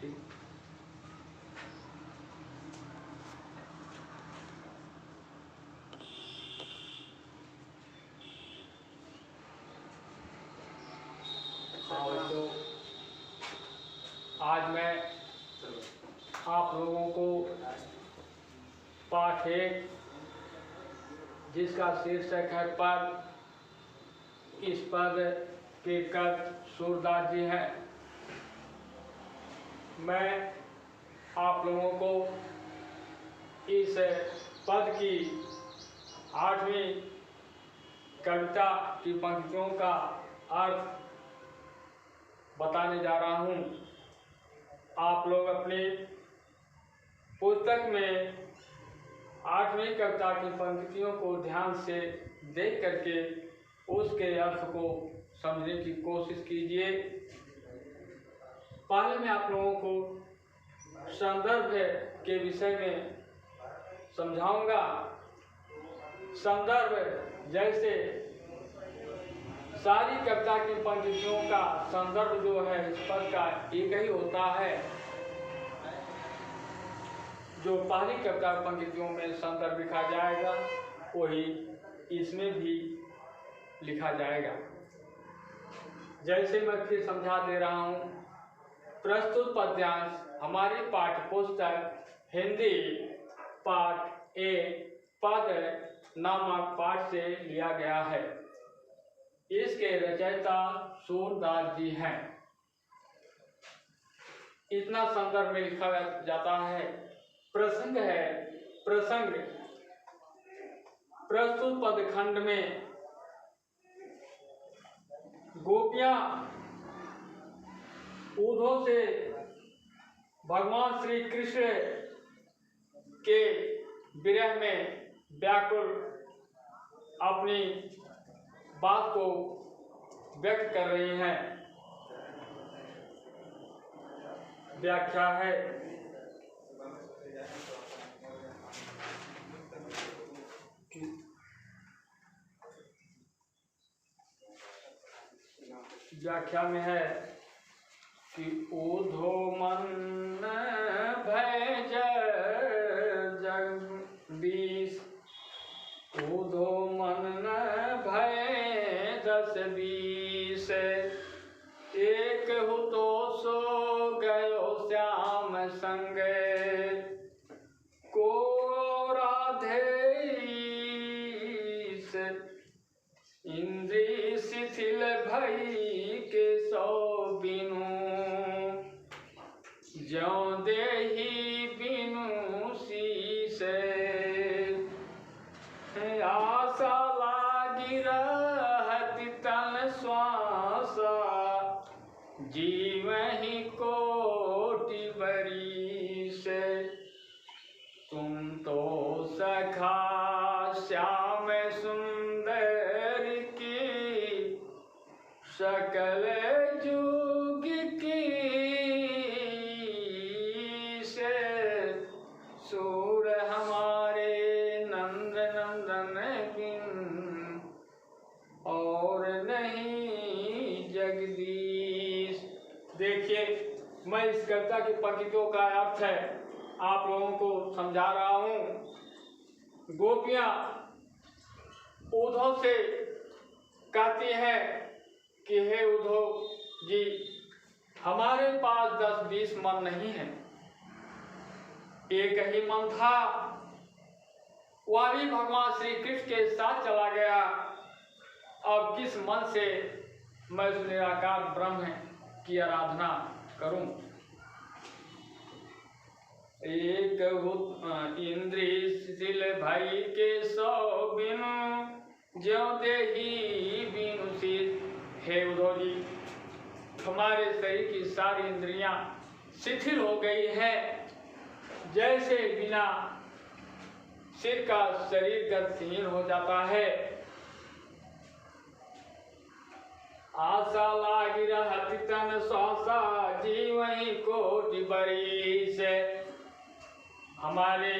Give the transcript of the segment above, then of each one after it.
ठीक। हाँ तो आज मैं आप लोगों को पाठ 1 जिसका शीर्षक है पद, इस पद के कर्ता सूरदास जी हैं। मैं आप लोगों को इस पद की 8वीं कविता की पंक्तियों का अर्थ बताने जा रहा हूँ। आप लोग अपनी पुस्तक में 8वीं कविता की पंक्तियों को ध्यान से देख करके उसके अर्थ को समझने की कोशिश कीजिए। पहले मैं आप लोगों को संदर्भ के विषय में समझाऊंगा। संदर्भ जैसे सारी कविता की पंक्तियों का संदर्भ जो है इस पद का एक ही होता है। जो पहली कविता पंक्तियों में संदर्भ लिखा जाएगा वही इसमें भी लिखा जाएगा। जैसे मैं फिर समझा दे रहा हूँ, प्रस्तुत पद्यांश हमारी पाठ्य पुस्तक हिंदी पाठ 1 पद नामक पाठ से लिया गया है। इसके रचयिता सूरदास जी हैं। इतना संदर्भ में लिखा जाता है। प्रसंग है, प्रसंग प्रस्तुत पद खंड में गोपियां ऊधों से भगवान श्री कृष्ण के विरह में व्याकुल अपनी बात को व्यक्त कर रही हैं। व्याख्या है, व्याख्या में है कि ऊधो मन भय जगदीश, ऊधो मन भय 10-20, एक हो तो सो गयो श्याम संग, को राधेश, इंद्री शिथिल भई के सो बिनु, ज्यों देहि बिनु शीस, आशा लागी रहत तन श्वासा, जीवहि कोटि बरिस, तुम तो सखा श्याम सुंदर की, सकल जुग की से, सूर हमारे नंद नंदन बिन, और नहीं जगदीश। देखिए, मैं इस कविता की पंक्तियों का अर्थ है आप लोगों को समझा रहा हूँ। गोपियां उद्धव से कहती हैं कि हे उद्धव जी, हमारे पास 10-20 मन नहीं है, एक ही मन था, वह भी भगवान श्री कृष्ण के साथ चला गया। अब किस मन से मैं उस निराकार ब्रह्म की आराधना करूं। एक इंद्री शिथिल भई के सो बिनु, ज्यों देहि बिनु शीस। हे उद्धव जी, हमारे शरीर की सारी इंद्रियां शिथिल हो गई है, जैसे बिना सिर का शरीर गतिहीन हो जाता है। आशा लागी रहत तन श्वासा, जीवहि कोटि बरिस। हमारे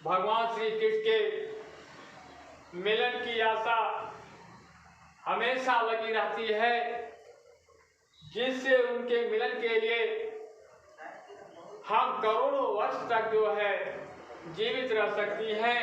भगवान श्री कृष्ण के मिलन की आशा हमेशा लगी रहती है, जिससे उनके मिलन के लिए हम करोड़ों वर्ष तक जो है जीवित रह सकती हैं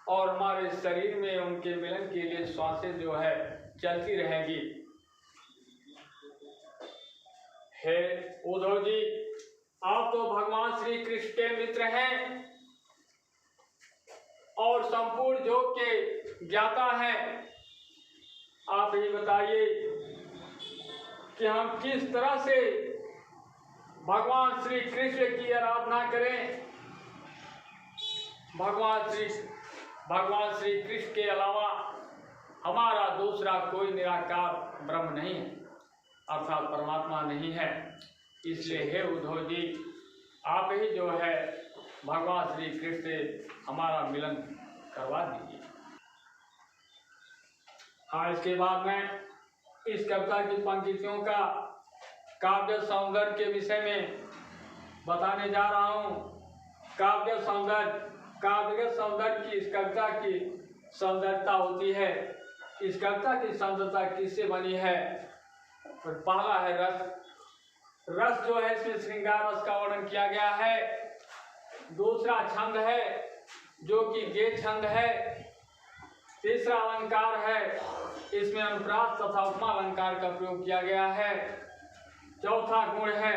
और हमारे शरीर में उनके मिलन के लिए श्वासें जो है चलती रहेगी। हे उद्धव जी, आप तो भगवान श्री कृष्ण के मित्र हैं और संपूर्ण योग के ज्ञाता हैं। आप ये बताइए कि हम किस तरह से भगवान श्री कृष्ण की आराधना करें। भगवान श्री कृष्ण के अलावा हमारा दूसरा कोई निराकार ब्रह्म नहीं है, अर्थात परमात्मा नहीं है। इसलिए हे उद्धव जी, आप ही जो है भगवान श्री कृष्ण से हमारा मिलन करवा दीजिए। हाँ, इसके बाद मैं इस कविता की पंक्तियों का काव्य सौंदर्य के विषय में बताने जा रहा हूँ। काव्य सौंदर्य की इस कविता की सौंदर्यता होती है। इस कविता की सौंदर्यता किससे बनी है? और पहला है रस जो है, इसमें श्रृंगार रस का वर्णन किया गया है। दूसरा छंद है जो कि गेय छंद है। तीसरा अलंकार है, इसमें अनुप्रास तथा उपमा अलंकार का प्रयोग किया गया है। चौथा गुण है,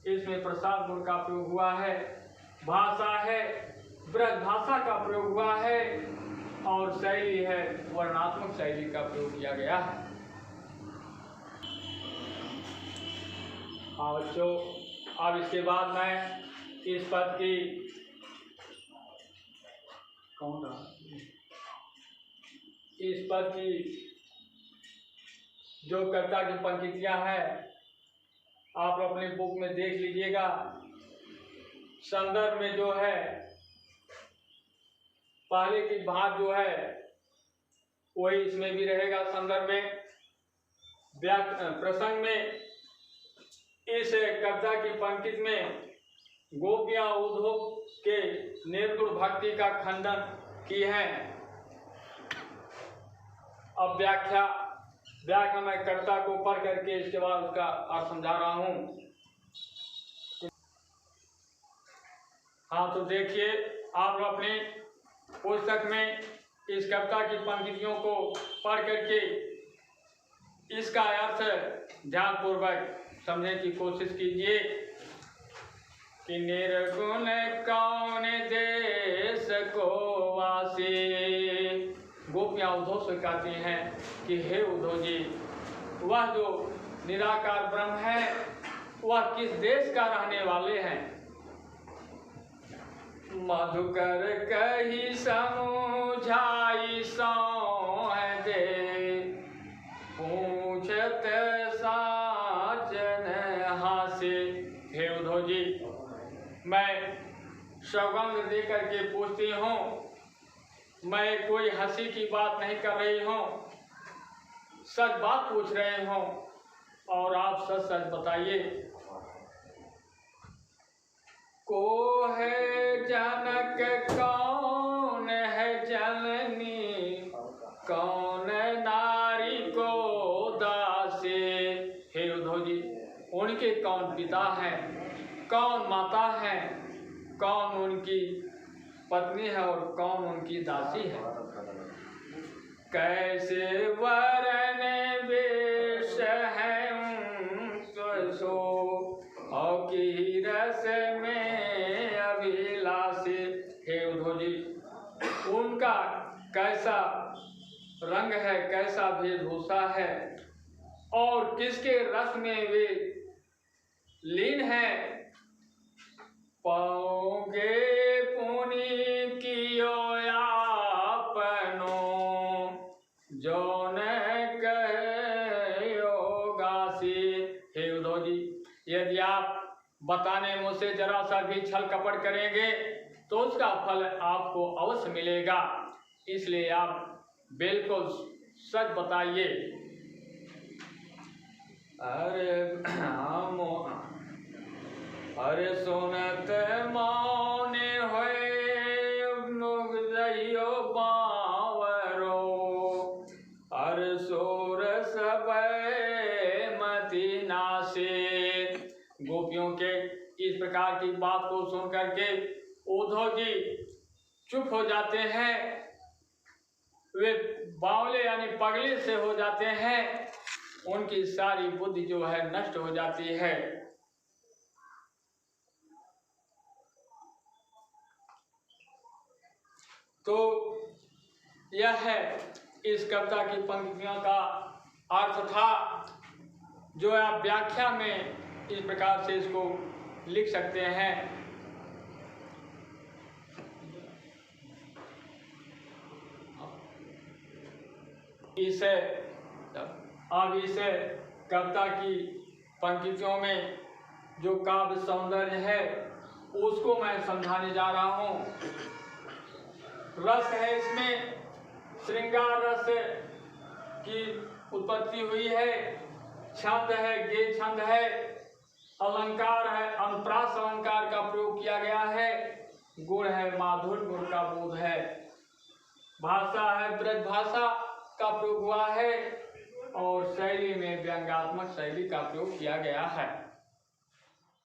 इसमें प्रसाद गुण का प्रयोग हुआ है। भाषा है, ब्रज भाषा का प्रयोग हुआ है और शैली है, वर्णात्मक शैली का प्रयोग किया गया है। और जो अब इसके बाद मैं इस पद की इस पद की जो कविता की पंक्तियां हैं आप अपने बुक में देख लीजिएगा। संदर्भ में जो है पहले की भाग जो है वही इसमें भी रहेगा। संदर्भ में प्रसंग में इस कविता की पंक्ति में गोपियां उद्धव के निर्गुण भक्ति का खंडन की है। अब व्याख्या मैं कविता को पढ़ करके इसके बाद उसका अर्थ समझा रहा हूँ। हाँ, तो देखिए, आप अपने पुस्तक में इस कविता की पंक्तियों को पढ़ करके इसका अर्थ ध्यानपूर्वक समझने की कोशिश कीजिए कि निर्गुण कौन देश को वासी। गोपियां उद्धव से कहती हैं कि हे उद्धव जी, वह जो निराकार ब्रह्म है वह किस देश का रहने वाले हैं? मधुकर कही समझाई सौ दे, पूछत साजन हासे। हे उद्धव जी, मैं सौगंध दे करके पूछती हूँ, मैं कोई हंसी की बात नहीं कर रही हूँ, सच बात पूछ रहे हूँ और आप सच सच बताइए। को है जनक, कौन है जननी, कौन नारी को दासे। हे उद्धव जी, उनके कौन पिता हैं, कौन माता है, कौन उनकी पत्नी है और कौन उनकी दासी है। कैसे वरन वेश है सो, और की रस में अभिलाषी। हे उद्धव जी, उनका कैसा रंग है, कैसा वेशभूषा है और किसके रस में वे लीन है। पाओगे पुनि कियो आपनो, जो न कहो गासी। हे उद्धव जी, यदि आप बताने मुझसे जरा सा भी छल कपट करेंगे तो उसका फल आपको अवश्य मिलेगा। इसलिए आप बिल्कुल सच बताइए। अरे सुनत मौन होए मुग जइयो बावरो, प्रकार की बात को सुन करके उद्धव जी चुप हो जाते हैं, वे बावले यानी पगले से हो जाते हैं, उनकी सारी बुद्धि जो है नष्ट हो जाती है। तो यह है इस कविता की पंक्तियों का अर्थ था, जो आप व्याख्या में इस प्रकार से इसको लिख सकते हैं। अब इस कविता की पंक्तियों में जो काव्य सौंदर्य है उसको मैं समझाने जा रहा हूँ। रस है इसमें, श्रृंगार रस की उत्पत्ति हुई है, छंद है, गे छंद है, अलंकार है, अनुप्रास अलंकार का प्रयोग किया गया है, गुण है, माधुर्य गुण का बोध है, भाषा है, ब्रज भाषा का प्रयोग हुआ है और शैली में व्यंग्यात्मक शैली का प्रयोग किया गया है।